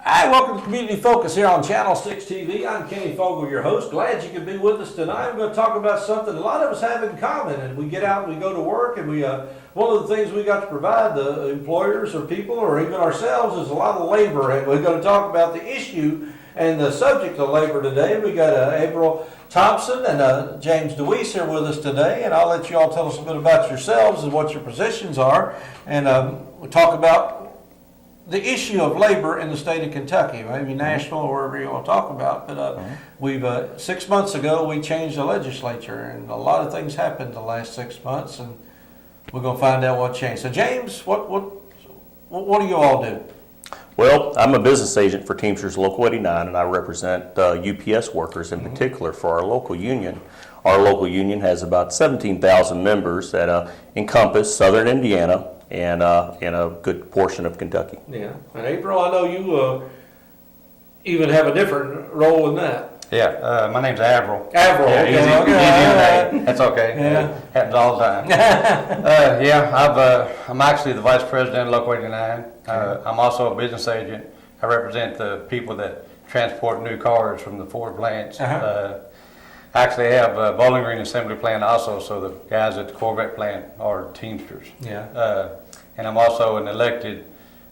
Hi, welcome to Community Focus here on Channel 6 TV. I'm Kenny Fogle, your host. Glad you could be with us tonight. I'm going to talk about something a lot of us have in common. And we get out and we go to work, and one of the things we got to provide the employers or people or even ourselves is a lot of labor. And we're going to talk about the issue and the subject of labor today. We got April Thompson and James DeWeese here with us today. And I'll let you all tell us a bit about yourselves and what your positions are. And we'll talk about the issue of labor in the state of Kentucky, maybe national or wherever you want to talk about. But we've 6 months ago we changed the legislature, and a lot of things happened the last 6 months, and we're going to find out what changed. So, James, what do you all do? Well, I'm a business agent for Teamsters Local 89, and I represent UPS workers in particular for our local union. Our local union has about 17,000 members that encompass southern Indiana and a good portion of Kentucky. Yeah, and April, I know you even have a different role in that. Yeah, my name's Avril. Avril, yeah, okay. easy. That's okay. Yeah. Happens all the time. I'm actually the vice president of Local 89. I'm also a business agent. I represent the people that transport new cars from the Ford plants. I actually have a Bowling Green assembly plant also, so the guys at the Corvette plant are Teamsters. Yeah. And I'm also an elected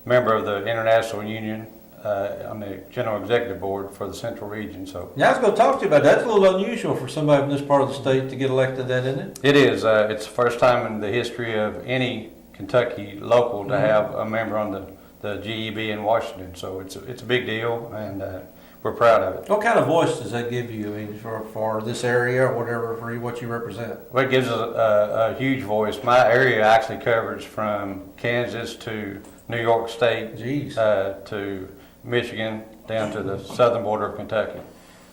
member of the International Union on the General Executive Board for the Central Region. So Yeah, I was going to talk to you about that. That's a little unusual for somebody from this part of the state to get elected, that, isn't it? it is. It's the first time in the history of any Kentucky local to have a member on the GEB in Washington. So it's a big deal, and we're proud of it. What kind of voice does that give you, I mean, for this area or whatever, for what you represent? Well, it gives us a huge voice. My area actually covers from Kansas to New York State, Jeez. to Michigan, down to the southern border of Kentucky.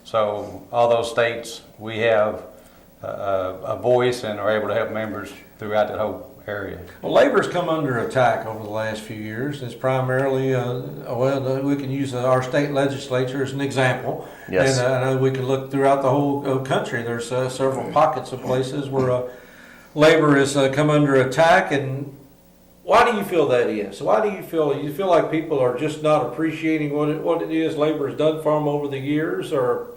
So all those states, we have a voice and are able to help members throughout that whole area. Well, labor's come under attack over the last few years. It's primarily, we can use our state legislature as an example. Yes. And I know we can look throughout the whole country. There's several pockets of places where labor has come under attack. And why do you feel that is? Why do you feel like people are just not appreciating what it is labor has done for them over the years, or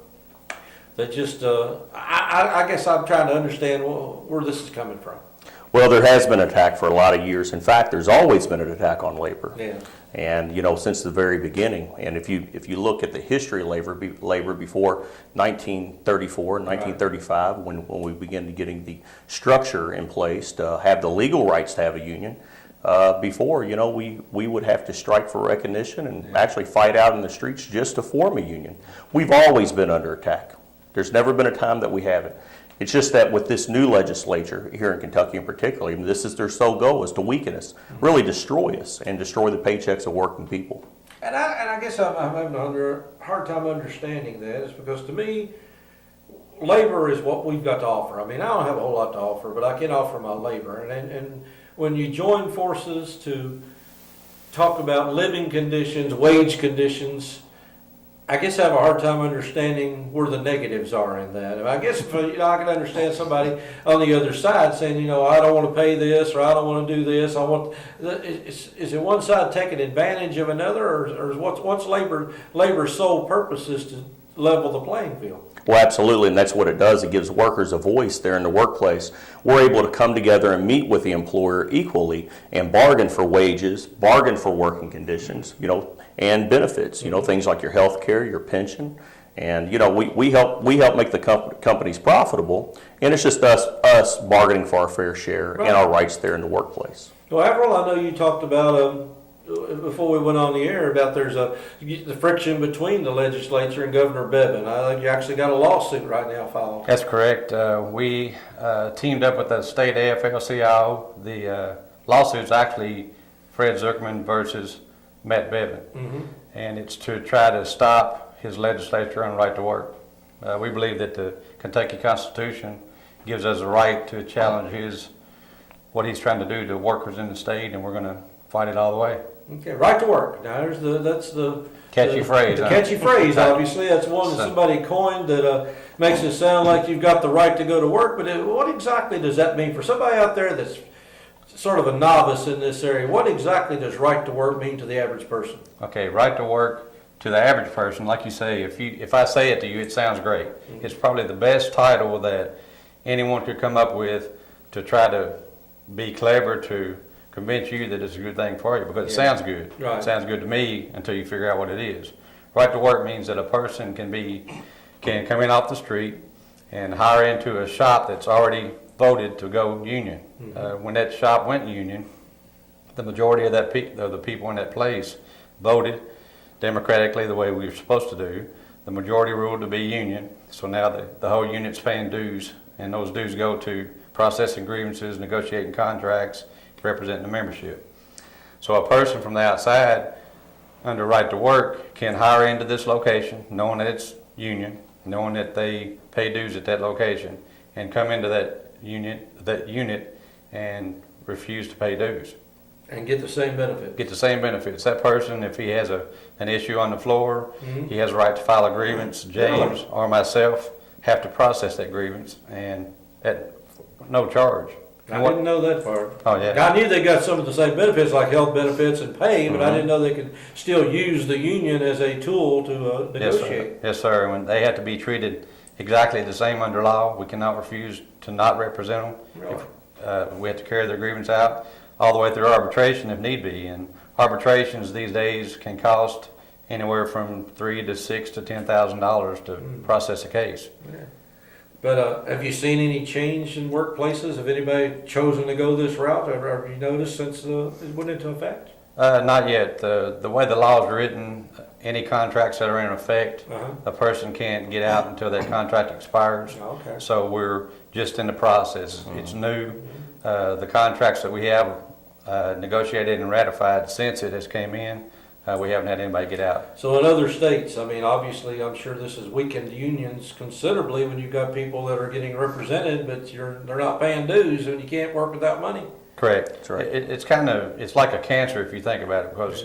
that just, I guess I'm trying to understand where this is coming from. Well, there has been an attack for a lot of years. In fact, there's always been an attack on labor. Yeah. And since the very beginning. And if you look at the history of labor before 1934 and 1935, when we began to getting the structure in place to have the legal rights to have a union, before, we would have to strike for recognition and actually fight out in the streets just to form a union. We've always been under attack. There's never been a time that we haven't. It's just that with this new legislature here in Kentucky in particular, this is their sole goal, is to weaken us, really destroy us, and destroy the paychecks of working people. And I guess I'm having a hard time understanding that, is because to me, labor is what we've got to offer. I mean, I don't have a whole lot to offer, but I can offer my labor. And when you join forces to talk about living conditions, wage conditions, I guess I have a hard time understanding where the negatives are in that. And I guess if, I can understand somebody on the other side saying, I don't want to pay this, or I don't want to do this. Is it one side taking advantage of another, or is what's labor's sole purpose is to level the playing field? Well, absolutely, and that's what it does. It gives workers a voice there in the workplace. We're able to come together and meet with the employer equally and bargain for wages, bargain for working conditions, and benefits, things like your health care, your pension. And, we help make the companies profitable, and it's just us bargaining for our fair share and our rights there in the workplace. Well, Avril, I know you talked about, before we went on the air, about there's the friction between the legislature and Governor Bevin. I think you actually got a lawsuit right now filed. That's correct. We teamed up with the state AFL-CIO. The lawsuit's actually Fred Zuckerman versus Matt Bevin. Mm-hmm. And it's to try to stop his legislature on right to work. We believe that the Kentucky Constitution gives us a right to challenge what he's trying to do to workers in the state, and we're going to fight it all the way. Okay, right to work. Now, that's the catchy phrase. The catchy phrase, obviously. That's one that somebody coined that makes it sound like you've got the right to go to work. But what exactly does that mean for somebody out there that's sort of a novice in this area? What exactly does right to work mean to the average person? Okay, right to work to the average person, like you say, if I say it to you, it sounds great. It's probably the best title that anyone could come up with to try to be clever to convince you that it's a good thing for you, because it sounds good. Right. It sounds good to me until you figure out what it is. Right to work means that a person can come in off the street and hire into a shop that's already voted to go union. When that shop went union, the majority of the people in that place voted democratically the way we were supposed to do. The majority ruled to be union, so now the whole unit's paying dues, and those dues go to processing grievances, negotiating contracts, representing the membership. So a person from the outside, under right to work, can hire into this location, knowing that it's union, knowing that they pay dues at that location, and come into that unit and refuse to pay dues. And get the same benefit. Get the same benefits. That person, if he has an issue on the floor, he has a right to file a grievance. James or myself have to process that grievance, and at no charge. I didn't know that part. Oh, yeah. I knew they got some of the same benefits like health benefits and pay, but I didn't know they could still use the union as a tool to negotiate. Yes, sir. When they have to be treated exactly the same under law, we cannot refuse to not represent them. Really? We have to carry their grievance out all the way through arbitration if need be. And arbitrations these days can cost anywhere from $3,000 to $6,000 to $10,000 to process a case. Yeah. But have you seen any change in workplaces? Have anybody chosen to go this route? Have you noticed since it went into effect? Not yet. The way the law is written, any contracts that are in effect, a person can't get out until that contract expires. Okay. So we're just in the process. It's new. The contracts that we have negotiated and ratified since it has came in, we haven't had anybody get out. So in other states, I mean, obviously, I'm sure this has weakened unions considerably when you've got people that are getting represented, but they're not paying dues, and you can't work without money. Correct. That's right. It's like a cancer if you think about it, because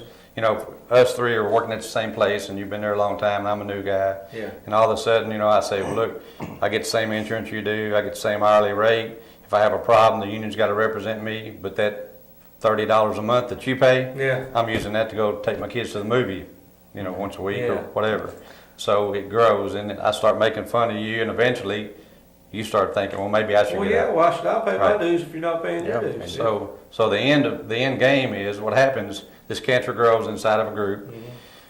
us three are working at the same place, and you've been there a long time, and I'm a new guy. Yeah. And all of a sudden, I say, well, look, I get the same insurance you do, I get the same hourly rate. If I have a problem, the union's got to represent me, but that $30 a month that you pay, Yeah. I'm using that to go take my kids to the movie, once a week or Yeah. whatever. So it grows, and I start making fun of you, and eventually you start thinking, well, maybe I should Well, get yeah, out. why should I pay my Right. dues if you're not paying your Yeah. dues? So the end game is what happens. This cancer grows inside of a group.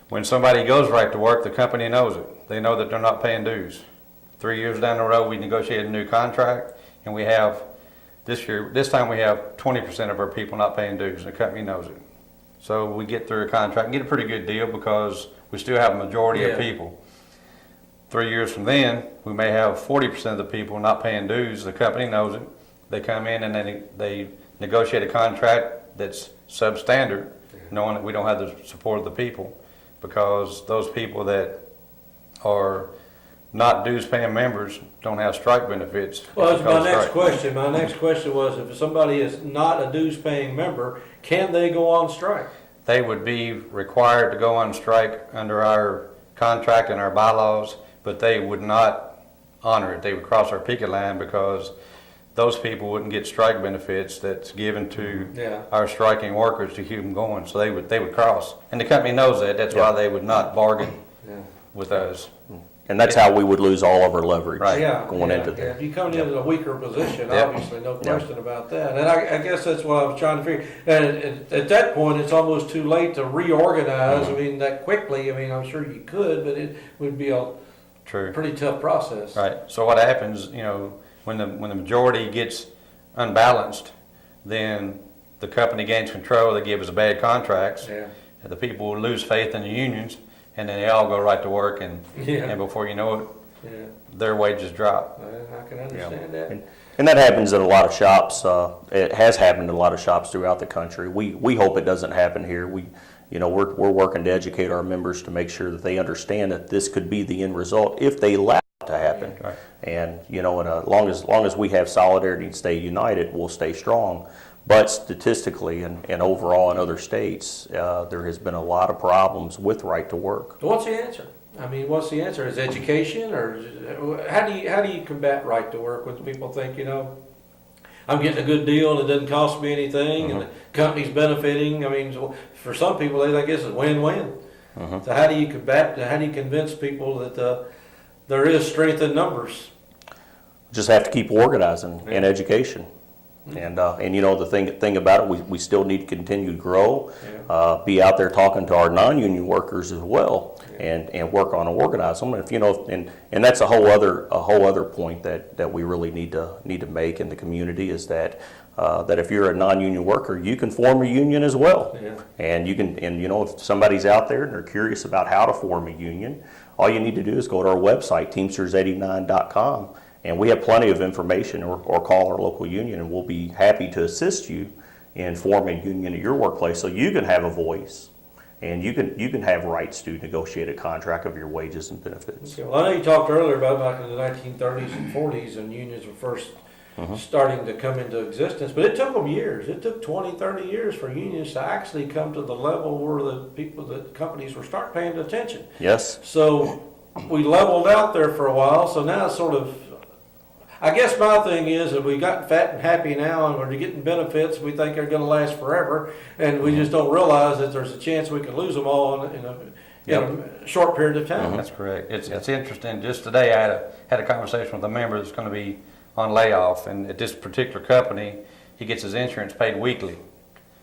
When somebody goes right to work, the company knows it. They know that they're not paying dues. 3 years down the road, we negotiate a new contract, and we have this time we have 20% of our people not paying dues, and the company knows it. So we get through a contract and get a pretty good deal because we still have a majority of people. 3 years from then, we may have 40% of the people not paying dues. The company knows it. They come in and they negotiate a contract that's substandard, knowing that we don't have the support of the people, because those people that are not dues paying members don't have strike benefits. Well, that's my next Strike. question. My next question was, if somebody is not a dues paying member, can they go on strike? They would be required to go on strike under our contract and our bylaws, but they would not honor it. They would cross our picket line because those people wouldn't get strike benefits that's given to Yeah. our striking workers to keep them going. So they would cross. And the company knows that. That's why they would not bargain Yeah. with us. And that's how we would lose all of our leverage Right. going into Yeah, there. if you come in at a weaker position, Yep. obviously, no question about that. And I guess that's what I was trying to figure. And at that point, it's almost too late to reorganize. I mean, that quickly. I mean, I'm sure you could, but it would be a True. pretty tough process. Right. So what happens, when the majority gets unbalanced, then the company gains control. They give us bad contracts. Yeah. And the people will lose faith in the unions, and then they all go right to work, and Yeah. before you know it, Yeah. their wages drop. I can understand that. And that happens in a lot of shops. It has happened in a lot of shops throughout the country. We hope it doesn't happen here. We're working to educate our members to make sure that they understand that this could be the end result if they allow it to happen. Right. And as long as we have solidarity and stay united, we'll stay strong. But statistically and overall in other states, there has been a lot of problems with right to work. So what's the answer? I mean, what's the answer? Is education, or how do you combat right to work when people think, I'm getting a good deal and it doesn't cost me anything and the company's benefiting? I mean, so for some people, they think this is win-win. So how do you combat, how do you convince people that there is strength in numbers? Just have to keep organizing in education. And you know, the thing about it, we still need to continue to grow, be out there talking to our non-union workers as well, and work on organizing them. If you know, and that's a whole other point that we really need to make in the community is that if you're a non-union worker, you can form a union as well. Yeah. And you know, if somebody's out there and they're curious about how to form a union, all you need to do is go to our website, Teamsters89.com. And we have plenty of information, or call our local union, and we'll be happy to assist you in forming a union at your workplace so you can have a voice and you can have rights to negotiate a contract of your wages and benefits. Okay, well, I know you talked earlier about back in the 1930s and 40s and unions were first starting to come into existence, but it took them years. It took 20, 30 years for unions to actually come to the level where the companies were start paying attention. Yes. So we leveled out there for a while, so now it's sort of, I guess my thing is that we got fat and happy now and we're getting benefits we think are going to last forever, and we just don't realize that there's a chance we could lose them all in a short period of time. That's correct. It's interesting. Just today I had a conversation with a member that's going to be on layoff, and at this particular company, he gets his insurance paid weekly.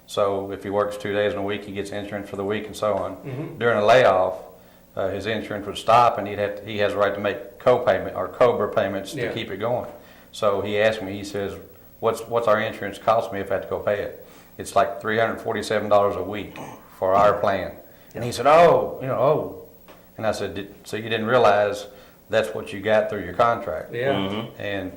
So if he works 2 days in a week, he gets insurance for the week and so on. During a layoff, his insurance would stop, and he has a right to make co-payment or COBRA payments to keep it going. So he asked me, he says, what's our insurance cost me if I have to go pay it? It's like $347 a week for our plan. And he said, oh. And I said, so you didn't realize that's what you got through your contract? Yeah. And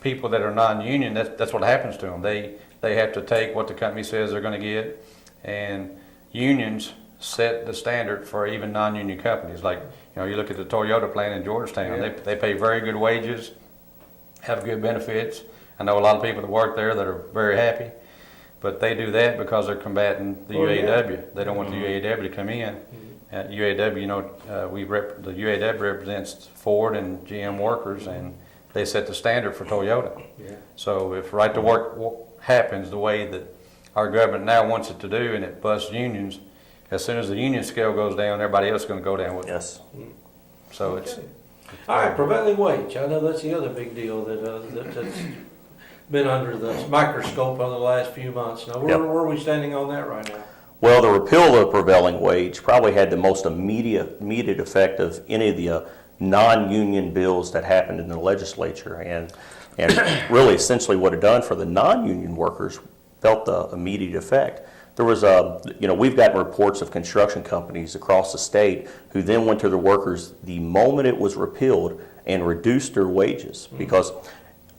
people that are non-union, that's what happens to them. They have to take what the company says they're going to get, and unions set the standard for even non-union companies. Like, you look at the Toyota plant in Georgetown, they pay very good wages, have good benefits. I know a lot of people that work there that are very happy, but they do that because they're combating the UAW. They don't want the UAW to come in. UAW, the UAW represents Ford and GM workers, and they set the standard for Toyota. Yeah. So if right to work happens the way that our government now wants it to do, and it busts unions, as soon as the union scale goes down, everybody else is going to go down with it. Yes. So it's All right, prevailing wage. I know that's the other big deal that's been under the microscope over the last few months. Now, where are we standing on that right now? Well, the repeal of the prevailing wage probably had the most immediate effect of any of the non-union bills that happened in the legislature, and really essentially what it done for the non-union workers felt the immediate effect. There was we've gotten reports of construction companies across the state who then went to their workers the moment it was repealed and reduced their wages because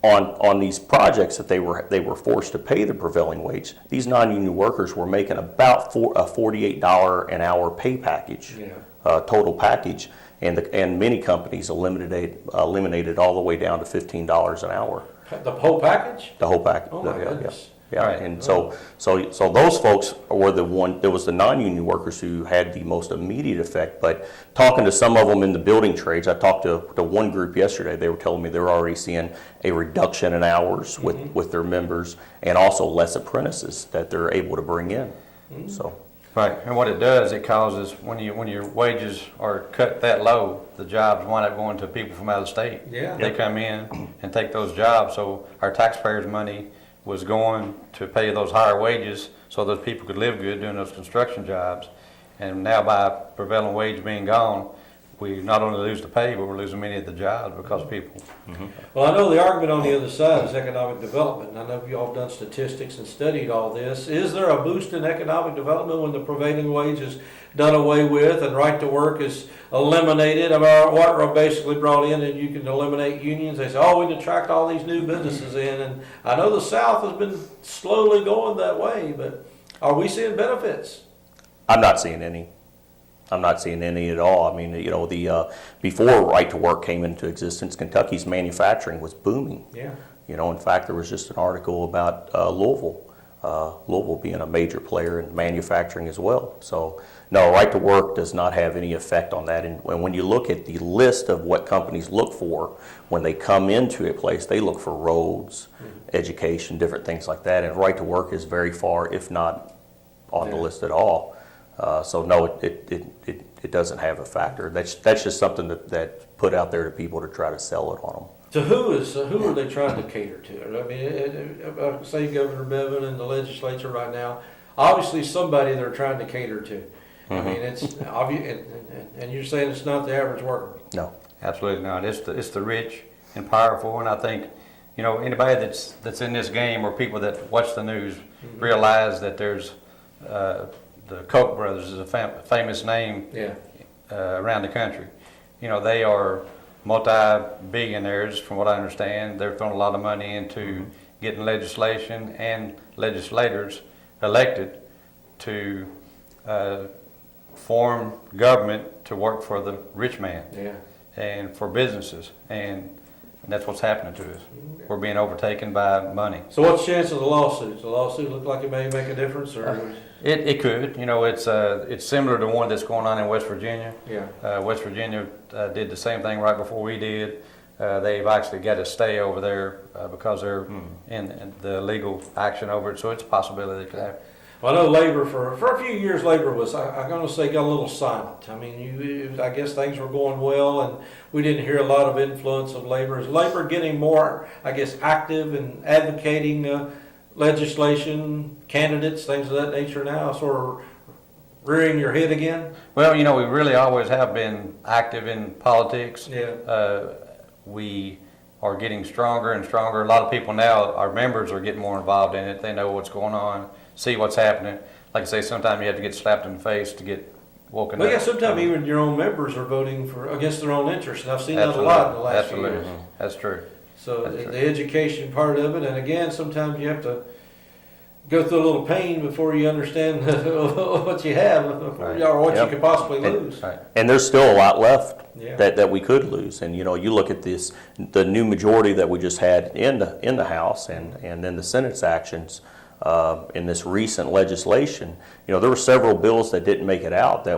on these projects that they were forced to pay the prevailing wage, these non-union workers were making about a $48 an hour pay package, total package, and many companies eliminated all the way down to $15 an hour. The whole package? The whole package. Oh my goodness. Yeah, Right. and so those folks were it was the non-union workers who had the most immediate effect. But talking to some of them in the building trades, I talked to one group yesterday. They were telling me they were already seeing a reduction in hours with their members, and also less apprentices that they're able to bring in. So right. And what it does, it causes when your wages are cut that low, the jobs wind up going to people from out of the state. Yeah. They come in and take those jobs. So our taxpayers' money was going to pay those higher wages so those people could live good doing those construction jobs. And now by prevailing wage being gone, we not only lose the pay, but we're losing many of the jobs because people. Well, I know the argument on the other side is economic development. I know you all have done statistics and studied all this. Is there a boost in economic development when the prevailing wage is done away with and right to work is eliminated? I mean, what basically brought in and you can eliminate unions. They say, oh, we can attract all these new businesses in. And I know the South has been slowly going that way, but are we seeing benefits? I'm not seeing any. I'm not seeing any at all. I mean, before right to work came into existence, Kentucky's manufacturing was booming. Yeah. In fact, there was just an article about Louisville being a major player in manufacturing as well. So, no, right to work does not have any effect on that. And when you look at the list of what companies look for when they come into a place, they look for roads, education, different things like that. And right to work is very far, if not on the list at all. So no, it doesn't have a factor. That's just something that's put out there to people to try to sell it on them. So who are they trying to cater to? I mean, say Governor Bevan and the legislature right now, obviously somebody they're trying to cater to. I mean, it's obvious, and you're saying it's not the average worker. No. Absolutely not. It's the rich and powerful, and I think, you know, anybody that's in this game or people that watch the news realize that there's the Koch brothers is a famous name Yeah. around the country. You know, they are multi-billionaires, from what I understand. They're throwing a lot of money into getting legislation and legislators elected to form government to work for the rich man Yeah. and for businesses, and that's what's happening to us. We're being overtaken by money. So what's the chance of the lawsuit? Does the lawsuit look like it may make a difference, or? It could, you know, it's similar to one that's going on in West Virginia. Yeah. West Virginia did the same thing right before we did. They've actually got to stay over there because they're in the legal action over it, so it's a possibility that could happen. Well, I know labor for a few years. Labor was, I'm going to say, got a little silent. I mean, I guess things were going well, and we didn't hear a lot of influence of labor. Is labor getting more, I guess, active and advocating legislation, candidates, things of that nature now, sort of rearing your head again? Well, you know, we really always have been active in politics. Yeah. We are getting stronger and stronger. A lot of people now, our members are getting more involved in it. They know what's going on, see what's happening. Like I say, sometimes you have to get slapped in the face to get woken Well, up. yeah, sometimes even your own members are voting against their own interests, and I've seen that a Absolutely. lot in the last few Absolutely. years. That's true. So That's true. the education part of it, and again, sometimes you have to go through a little pain before you understand what you have, Right. or what Yep. you could possibly lose. Right. And there's still a lot left Yeah. that we could lose. And you know, you look at the new majority that we just had in the House, and then the Senate's actions in this recent legislation. You know, there were several bills that didn't make it out that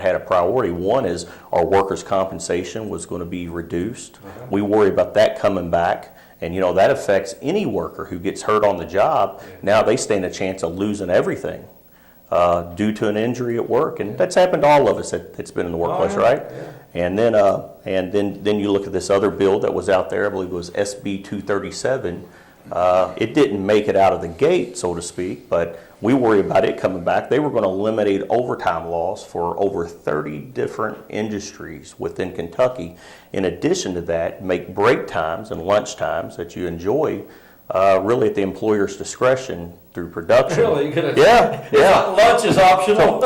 had a priority. One is our workers' compensation was going to be reduced. We worry about that coming back. And you know, that affects any worker who gets hurt on the job. Now they stand a chance of losing everything due to an injury at work, and that's happened to all of us that's been in the workplace, yeah. right? Yeah. And then you look at this other bill that was out there. I believe it was SB 237. It didn't make it out of the gate, so to speak, but we worry about it coming back. They were going to eliminate overtime laws for over 30 different industries within Kentucky. In addition to that, make break times and lunch times that you enjoy really at the employer's discretion through production. Really? Yeah. Lunch is optional.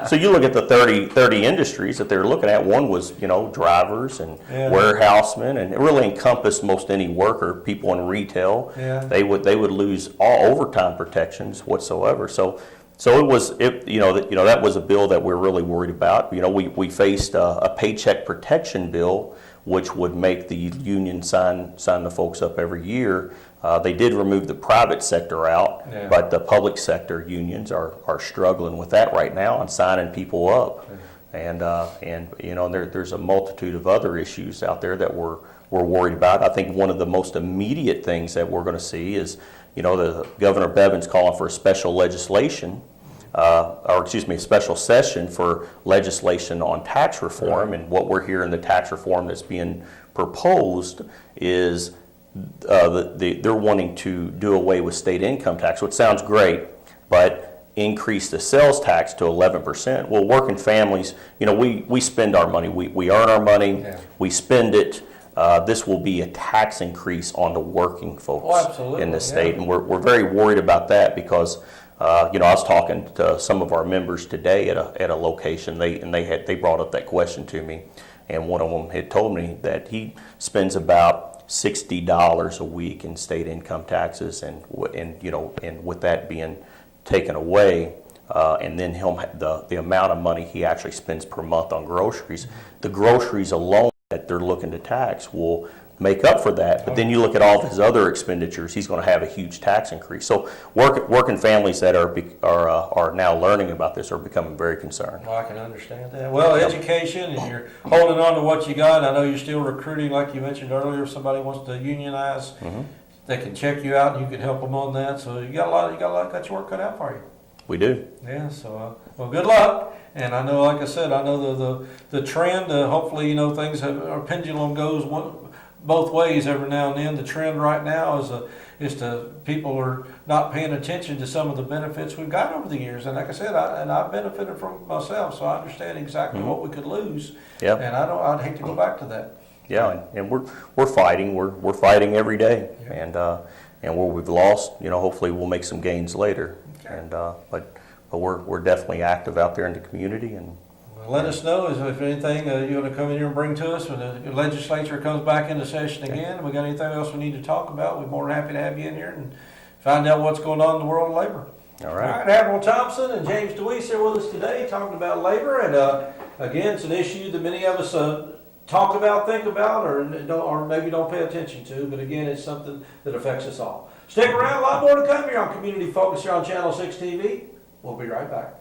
So you look at the 30 industries that they're looking at. One was, you know, drivers and Yeah. warehousemen, and it really encompassed most any worker, people in retail. Yeah. They would lose all overtime protections whatsoever. So that was a bill that we're really worried about. You know, we faced a paycheck protection bill, which would make the union sign the folks up every year. They did remove the private sector out, Yeah. but the public sector unions are struggling with that right now and signing people up. And you know, there's a multitude of other issues out there that we're worried about. I think one of the most immediate things that we're going to see is, you know, the Governor Bevan's calling for a special legislation, a special session for legislation on tax reform. Right. And what we're hearing, the tax reform that's being proposed is they're wanting to do away with state income tax, which sounds great, but increase the sales tax to 11%. Well, working families, you know, we spend our money. We earn our money, Yeah. we spend it. This will be a tax increase on the working folks absolutely, in the state. yeah. And we're very worried about that because, you know, I was talking to some of our members today at a location. They brought up that question to me, and one of them had told me that he spends about $60 a week in state income taxes, and with that being taken away, and then the amount of money he actually spends per month on groceries, the groceries alone that they're looking to tax will make up for that. But then you look at all of his other expenditures, he's going to have a huge tax increase. So working families that are now learning about this are becoming very concerned. Well, I can understand that. Well, education, and you're holding on to what you got. I know you're still recruiting, like you mentioned earlier. If somebody wants to unionize, they can check you out, and you can help them on that. So you got your work cut out for you. We do. Yeah, so, well, good luck. And I know, like I said, I know the trend, hopefully, things our pendulum goes both ways every now and then. The trend right now is to people are not paying attention to some of the benefits we've got over the years. And like I said, I've benefited from myself, so I understand exactly what we could lose. Yep. And I'd hate to go back to that. Yeah, and we're fighting. We're fighting every day, and where we've lost, hopefully we'll make some gains later. Okay. And but we're definitely active out there in the community, and Well, let us know if anything you want to come in here and bring to us when the legislature comes back into session again. If we got anything else we need to talk about, we're more than happy to have you in here and find out what's going on in the world of labor. all All right. right, Admiral Thompson and James DeWeese are with us today talking about labor, and again, it's an issue that many of us talk about, think about, or maybe don't pay attention to. But again, it's something that affects us all. Stick around, a lot more to come here on Community Focus here on Channel 6 TV. We'll be right back.